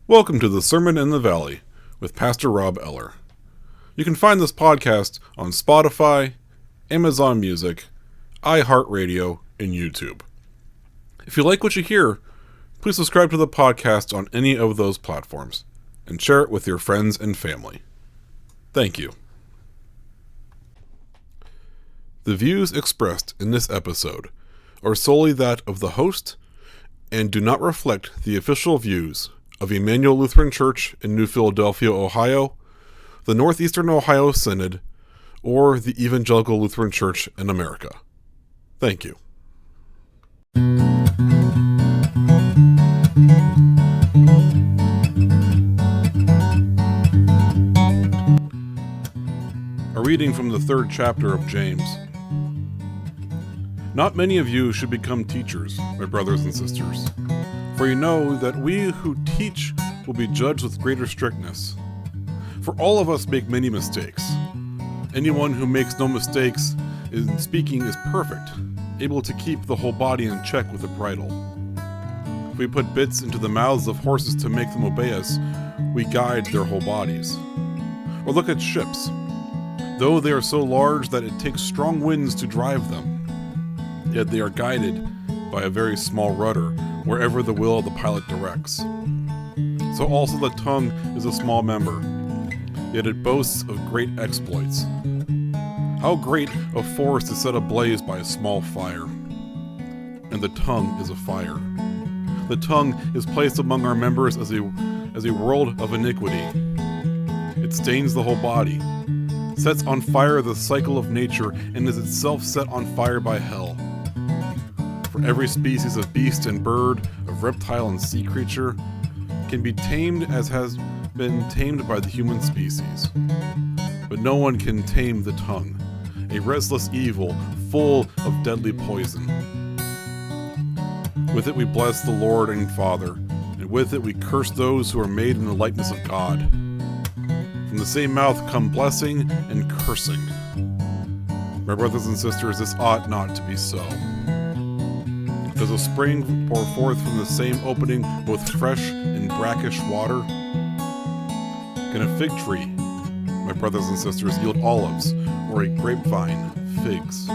Welcome to the Sermon in the Valley with Pastor Rob Eller. You can find this podcast on Spotify, Amazon Music, iHeartRadio, and YouTube. If you like what you hear, please subscribe to the podcast on any of those platforms and share it with your friends and family. Thank you. The views expressed in this episode are solely that of the host and do not reflect the official views of Emmanuel Lutheran Church in New Philadelphia, Ohio, the Northeastern Ohio Synod, or the Evangelical Lutheran Church in America. Thank you. A reading from the 3rd chapter of James. Not many of you should become teachers, my brothers and sisters, for you know that we who teach will be judged with greater strictness. For all of us make many mistakes. Anyone who makes no mistakes in speaking is perfect, able to keep the whole body in check with a bridle. If we put bits into the mouths of horses to make them obey us, we guide their whole bodies. Or look at ships. Though they are so large that it takes strong winds to drive them, yet they are guided by a very small rudder wherever the will of the pilot directs. So also the tongue is a small member, yet it boasts of great exploits. How great a forest is set ablaze by a small fire. And the tongue is a fire. The tongue is placed among our members as a world of iniquity. It stains the whole body, sets on fire the cycle of nature, and is itself set on fire by hell. For every species of beast and bird, of reptile and sea creature, can be tamed as has been tamed by the human species. But no one can tame the tongue, a restless evil full of deadly poison. With it we bless the Lord and Father, and with it we curse those who are made in the likeness of God. From the same mouth come blessing and cursing. My brothers and sisters, this ought not to be so. Does a spring pour forth from the same opening both fresh and brackish water? Can a fig tree, my brothers and sisters, yield olives, or a grapevine figs?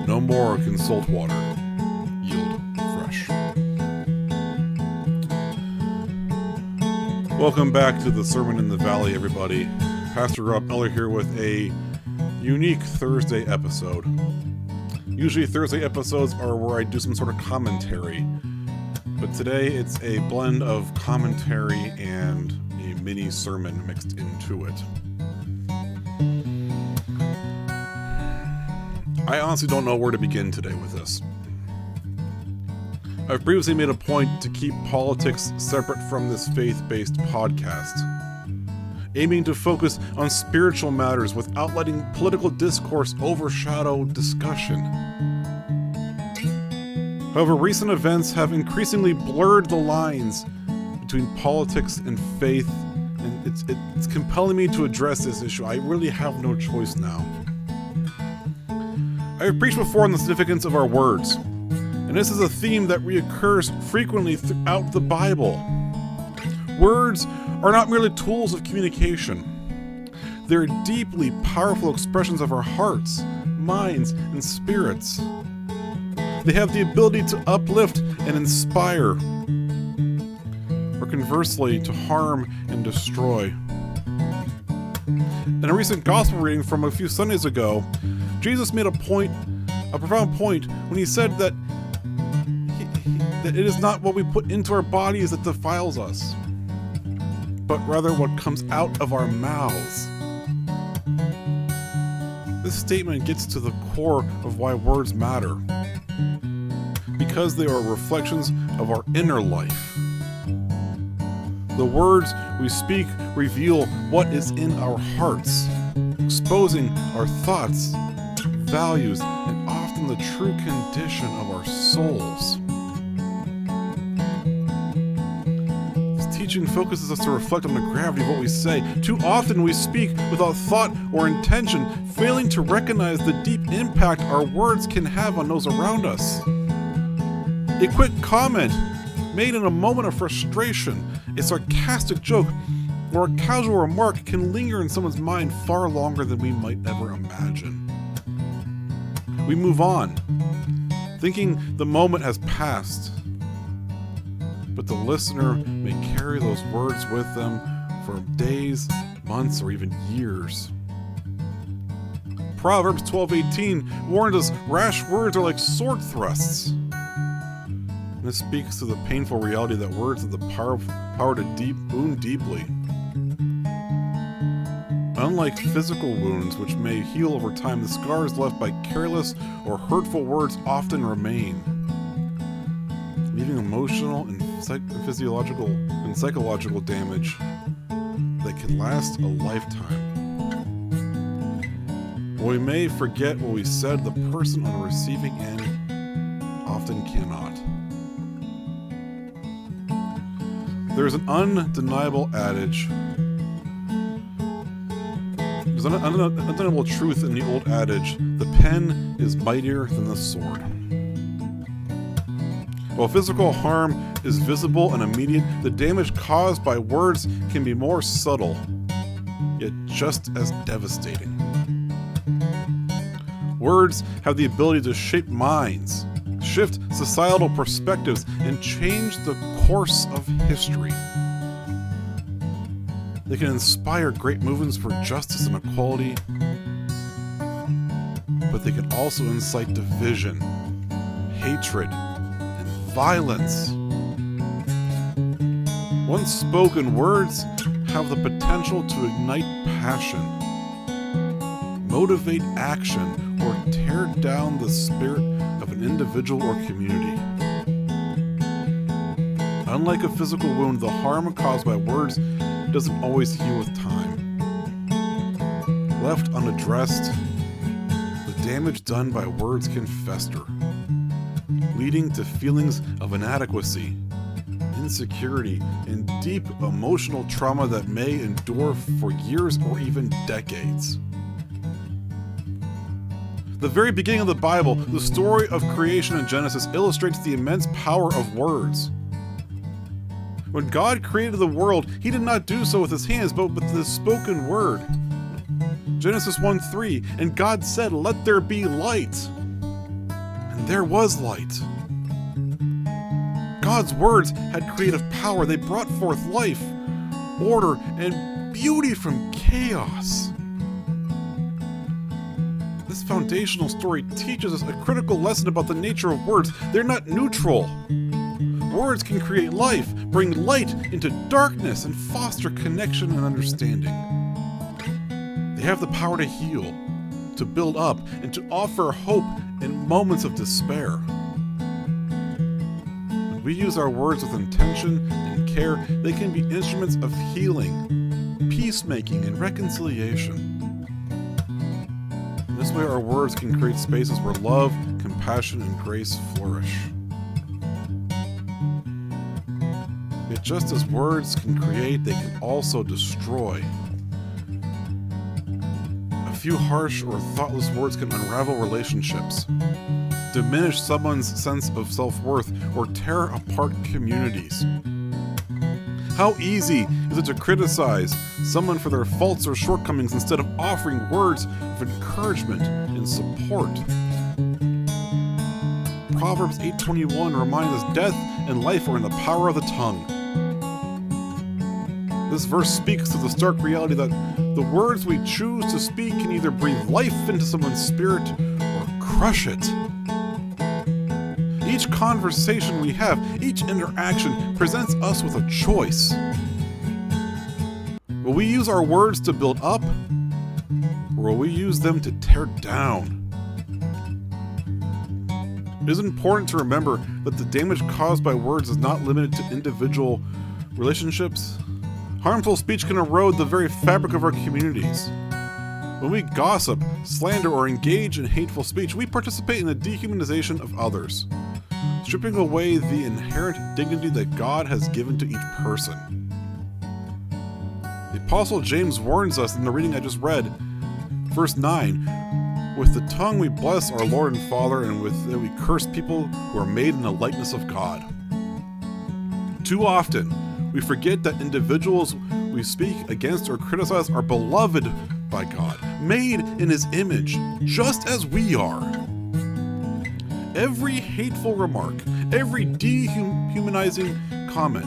No more can salt water yield fresh. Welcome back to the Sermon in the Valley, everybody. Pastor Rob Eller here with a unique Thursday episode. Usually Thursday episodes are where I do some sort of commentary, but today it's a blend of commentary and a mini sermon mixed into it. I honestly don't know where to begin today with this. I've previously made a point to keep politics separate from this faith-based podcast, aiming to focus on spiritual matters without letting political discourse overshadow discussion. However, recent events have increasingly blurred the lines between politics and faith, and it's compelling me to address this issue. I really have no choice now. I have preached before on the significance of our words, and this is a theme that reoccurs frequently throughout the Bible. Words are not merely tools of communication. They're deeply powerful expressions of our hearts, minds, and spirits. They have the ability to uplift and inspire, or conversely, to harm and destroy. In a recent gospel reading from a few Sundays ago, Jesus made a profound point, when he said that it is not what we put into our bodies that defiles us, but rather what comes out of our mouths. This statement gets to the core of why words matter, because they are reflections of our inner life. The words we speak reveal what is in our hearts, exposing our thoughts, values, and often the true condition of our souls. Teaching focuses us to reflect on the gravity of what we say. Too often we speak without thought or intention, failing to recognize the deep impact our words can have on those around us. A quick comment made in a moment of frustration, a sarcastic joke, or a casual remark can linger in someone's mind far longer than we might ever imagine. We move on, thinking the moment has passed, but the listener may carry those words with them for days, months, or even years. Proverbs 12:18 warns us rash words are like sword thrusts. And this speaks to the painful reality that words have the power to wound deeply. Unlike physical wounds, which may heal over time, the scars left by careless or hurtful words often remain, leaving emotional and physiological and psychological damage that can last a lifetime. While we may forget what we said, the person on the receiving end often cannot. There's an undeniable adage. There's an undeniable truth in the old adage, the pen is mightier than the sword. While physical harm is visible and immediate, the damage caused by words can be more subtle, yet just as devastating. Words have the ability to shape minds, shift societal perspectives, and change the course of history. They can inspire great movements for justice and equality, but they can also incite division, hatred, and violence. Once spoken words have the potential to ignite passion, motivate action, or tear down the spirit of an individual or community. Unlike a physical wound, the harm caused by words doesn't always heal with time. Left unaddressed, the damage done by words can fester, leading to feelings of inadequacy, insecurity, and deep emotional trauma that may endure for years or even decades. The very beginning of the Bible, the story of creation in Genesis, illustrates the immense power of words. When God created the world, he did not do so with his hands, but with the spoken word. Genesis 1:3, and God said, "Let there be light." And there was light. God's words had creative power. They brought forth life, order, and beauty from chaos. This foundational story teaches us a critical lesson about the nature of words. They're not neutral. Words can create life, bring light into darkness, and foster connection and understanding. They have the power to heal, to build up, and to offer hope in moments of despair. When we use our words with intention and care, they can be instruments of healing, peacemaking, and reconciliation. In this way, our words can create spaces where love, compassion, and grace flourish. Yet just as words can create, they can also destroy. A few harsh or thoughtless words can unravel relationships, diminish someone's sense of self-worth, or tear apart communities. How easy is it to criticize someone for their faults or shortcomings instead of offering words of encouragement and support? Proverbs 8:21 reminds us death and life are in the power of the tongue. This verse speaks to the stark reality that the words we choose to speak can either breathe life into someone's spirit or crush it. Each conversation we have, each interaction presents us with a choice. Will we use our words to build up, or will we use them to tear down? It is important to remember that the damage caused by words is not limited to individual relationships. Harmful speech can erode the very fabric of our communities. When we gossip, slander, or engage in hateful speech, we participate in the dehumanization of others, stripping away the inherent dignity that God has given to each person. The Apostle James warns us in the reading I just read, verse 9, "With the tongue we bless our Lord and Father, and with it we curse people who are made in the likeness of God." Too often, we forget that individuals we speak against or criticize are beloved by God, made in His image, just as we are. Every hateful remark, every dehumanizing comment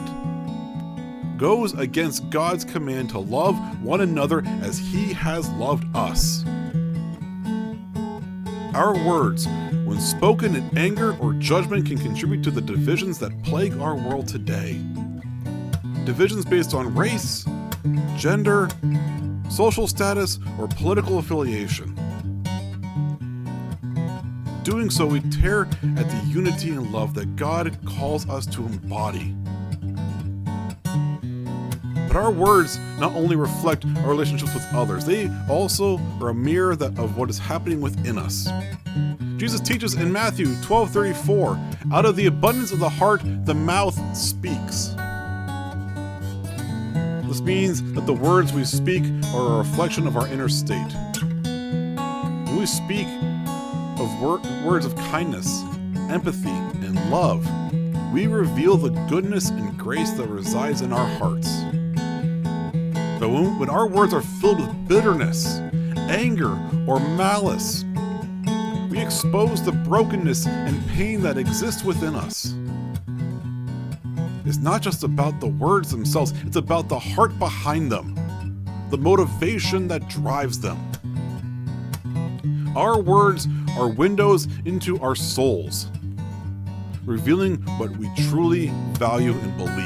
goes against God's command to love one another as He has loved us. Our words, when spoken in anger or judgment, can contribute to the divisions that plague our world today. Divisions based on race, gender, social status, or political affiliation. Doing so, we tear at the unity and love that God calls us to embody. But our words not only reflect our relationships with others, they also are a mirror of what is happening within us. Jesus teaches in Matthew 12:34, "Out of the abundance of the heart, the mouth speaks." This means that the words we speak are a reflection of our inner state. When we speak of words of kindness, empathy, and love, we reveal the goodness and grace that resides in our hearts. But when our words are filled with bitterness, anger, or malice, we expose the brokenness and pain that exists within us. It's not just about the words themselves, it's about the heart behind them, the motivation that drives them. Our words are windows into our souls, revealing what we truly value and believe.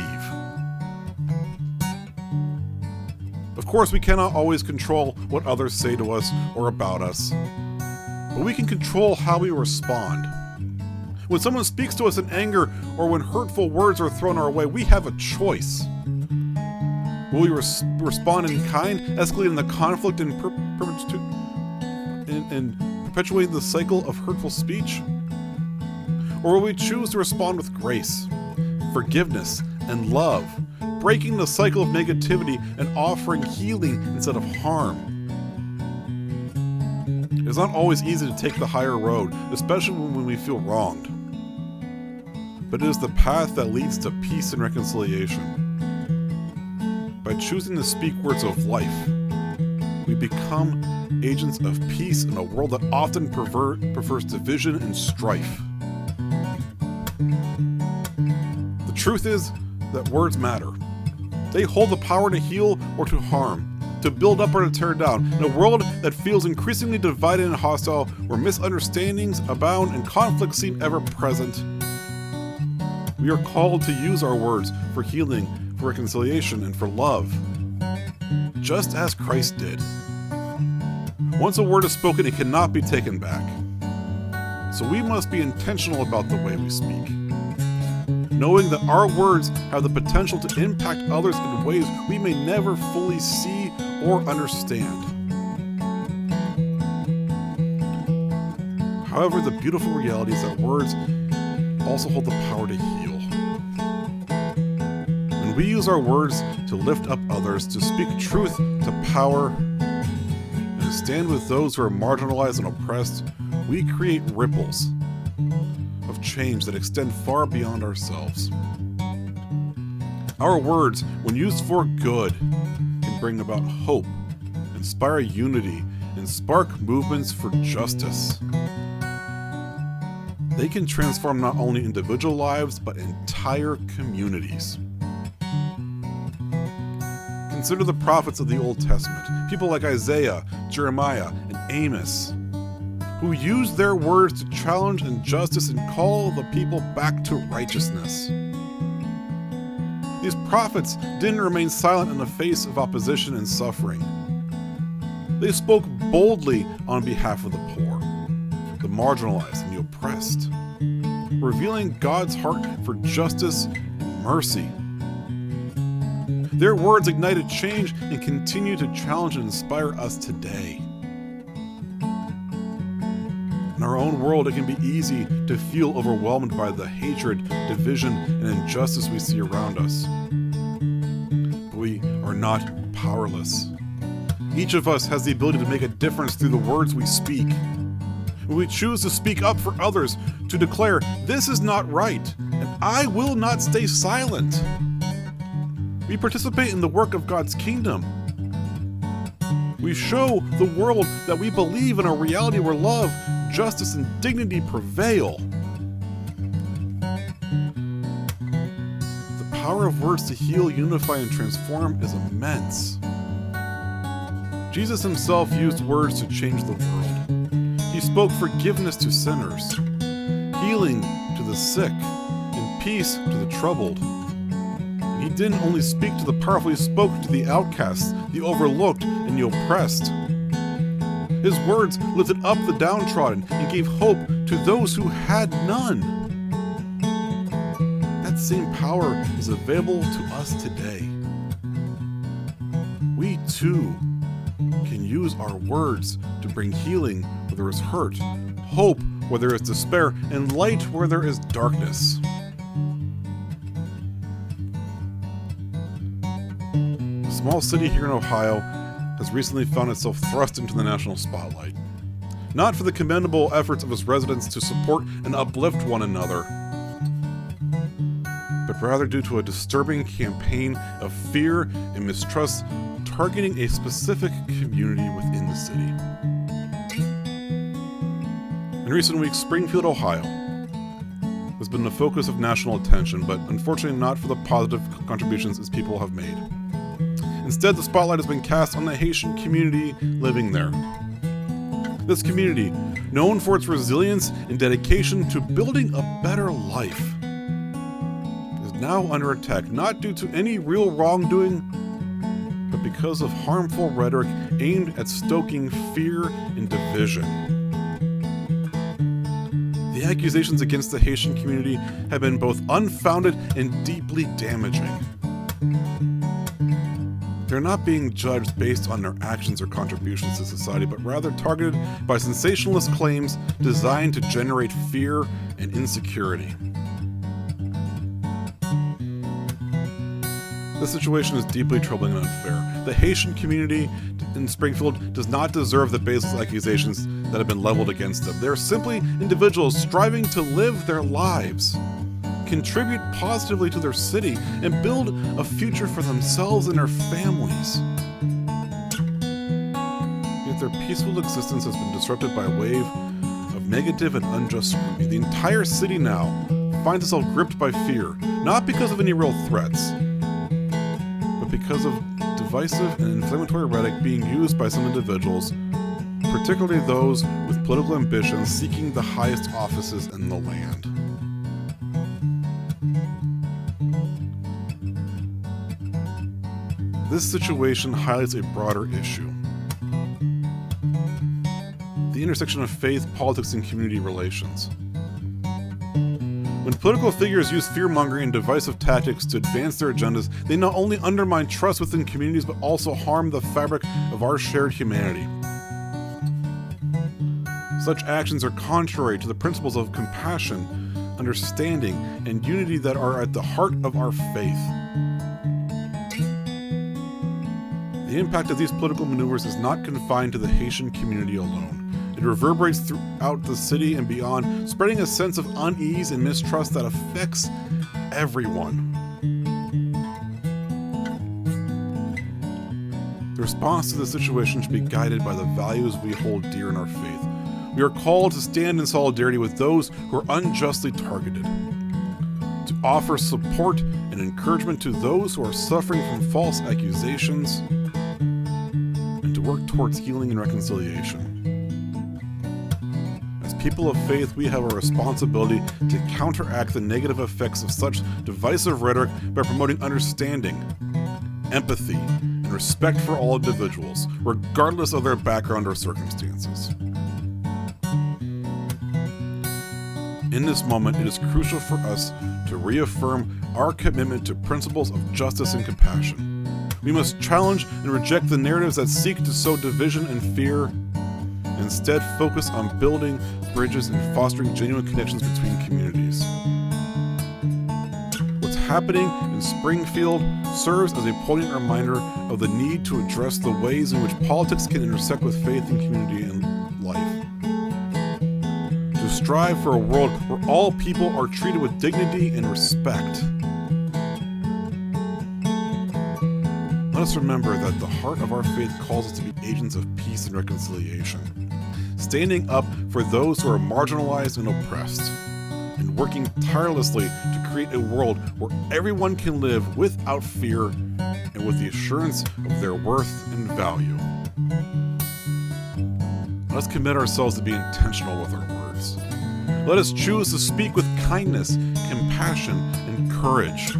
Of course, we cannot always control what others say to us or about us, but we can control how we respond. When someone speaks to us in anger or when hurtful words are thrown our way, we have a choice. Will we respond in kind, escalating the conflict and perpetuating the cycle of hurtful speech? Or will we choose to respond with grace, forgiveness, and love, breaking the cycle of negativity and offering healing instead of harm? It's not always easy to take the higher road, especially when we feel wronged. But it is the path that leads to peace and reconciliation. By choosing to speak words of life, we become agents of peace in a world that often prefers division and strife. The truth is that words matter. They hold the power to heal or to harm, to build up or to tear down. In a world that feels increasingly divided and hostile, where misunderstandings abound and conflicts seem ever present, we are called to use our words for healing, for reconciliation, and for love, just as Christ did. Once a word is spoken, it cannot be taken back. So we must be intentional about the way we speak, knowing that our words have the potential to impact others in ways we may never fully see or understand. However, the beautiful reality is that words also hold the power to heal. When we use our words to lift up others, to speak truth to power, and to stand with those who are marginalized and oppressed, we create ripples of change that extend far beyond ourselves. Our words, when used for good, can bring about hope, inspire unity, and spark movements for justice. They can transform not only individual lives, but entire communities. Consider the prophets of the Old Testament, people like Isaiah, Jeremiah, and Amos, who used their words to challenge injustice and call the people back to righteousness. These prophets didn't remain silent in the face of opposition and suffering. They spoke boldly on behalf of the poor, the marginalized, and the oppressed, revealing God's heart for justice and mercy. Their words ignited change and continue to challenge and inspire us today. In our own world, it can be easy to feel overwhelmed by the hatred, division, and injustice we see around us. But we are not powerless. Each of us has the ability to make a difference through the words we speak. When we choose to speak up for others, to declare, "This is not right, and I will not stay silent. We participate in the work of God's kingdom. We show the world that we believe in a reality where love, justice, and dignity prevail. The power of words to heal, unify, and transform is immense. Jesus himself used words to change the world. He spoke forgiveness to sinners, healing to the sick, and peace to the troubled. He didn't only speak to the powerful, he spoke to the outcasts, the overlooked, and the oppressed. His words lifted up the downtrodden and gave hope to those who had none. That same power is available to us today. We too can use our words to bring healing where there is hurt, hope where there is despair, and light where there is darkness. A small city here in Ohio has recently found itself thrust into the national spotlight. Not for the commendable efforts of its residents to support and uplift one another, but rather due to a disturbing campaign of fear and mistrust targeting a specific community within the city. In recent weeks, Springfield, Ohio has been the focus of national attention, but unfortunately not for the positive contributions its people have made. Instead, the spotlight has been cast on the Haitian community living there. This community, known for its resilience and dedication to building a better life, is now under attack not due to any real wrongdoing, but because of harmful rhetoric aimed at stoking fear and division. The accusations against the Haitian community have been both unfounded and deeply damaging. They're not being judged based on their actions or contributions to society, but rather targeted by sensationalist claims designed to generate fear and insecurity. This situation is deeply troubling and unfair. The Haitian community in Springfield does not deserve the baseless accusations that have been leveled against them. They're simply individuals striving to live their lives, contribute positively to their city, and build a future for themselves and their families. Yet their peaceful existence has been disrupted by a wave of negative and unjust scrutiny. The entire city now finds itself gripped by fear, not because of any real threats, but because of divisive and inflammatory rhetoric being used by some individuals, particularly those with political ambitions seeking the highest offices in the land. This situation highlights a broader issue: the intersection of faith, politics, and community relations. When political figures use fear-mongering and divisive tactics to advance their agendas, they not only undermine trust within communities, but also harm the fabric of our shared humanity. Such actions are contrary to the principles of compassion, understanding, and unity that are at the heart of our faith. The impact of these political maneuvers is not confined to the Haitian community alone. It reverberates throughout the city and beyond, spreading a sense of unease and mistrust that affects everyone. The response to the situation should be guided by the values we hold dear in our faith. We are called to stand in solidarity with those who are unjustly targeted, to offer support and encouragement to those who are suffering from false accusations, and to work towards healing and reconciliation. As people of faith, we have a responsibility to counteract the negative effects of such divisive rhetoric by promoting understanding, empathy, and respect for all individuals, regardless of their background or circumstances. In this moment, it is crucial for us to reaffirm our commitment to principles of justice and compassion. We must challenge and reject the narratives that seek to sow division and fear, and instead focus on building bridges and fostering genuine connections between communities. What's happening in Springfield serves as a poignant reminder of the need to address the ways in which politics can intersect with faith and community and life. To strive for a world where all people are treated with dignity and respect. Let us remember that the heart of our faith calls us to be agents of peace and reconciliation, standing up for those who are marginalized and oppressed, and working tirelessly to create a world where everyone can live without fear and with the assurance of their worth and value. Let us commit ourselves to be intentional with our words. Let us choose to speak with kindness, compassion, and courage.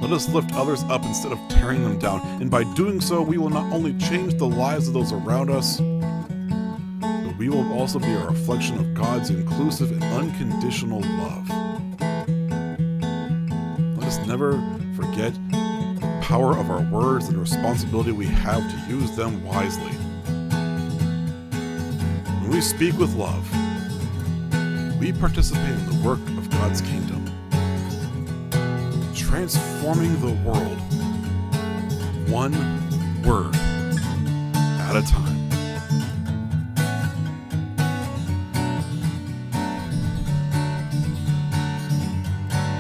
Let us lift others up instead of tearing them down, and by doing so, we will not only change the lives of those around us, but we will also be a reflection of God's inclusive and unconditional love. Let us never forget the power of our words and the responsibility we have to use them wisely. When we speak with love, we participate in the work of God's kingdom, transforming the world one word at a time.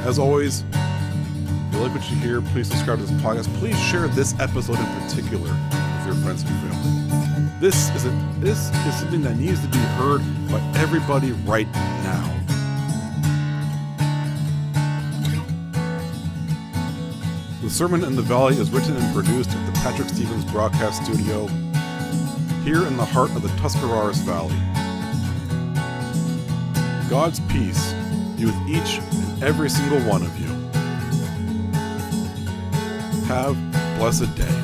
As always, if you like what you hear, please subscribe to this podcast. Please share this episode in particular with your friends and family. This is something that needs to be heard by everybody right now. The Sermon in the Valley is written and produced at the Patrick Stevens Broadcast Studio, here in the heart of the Tuscarawas Valley. God's peace be with each and every single one of you. Have a blessed day.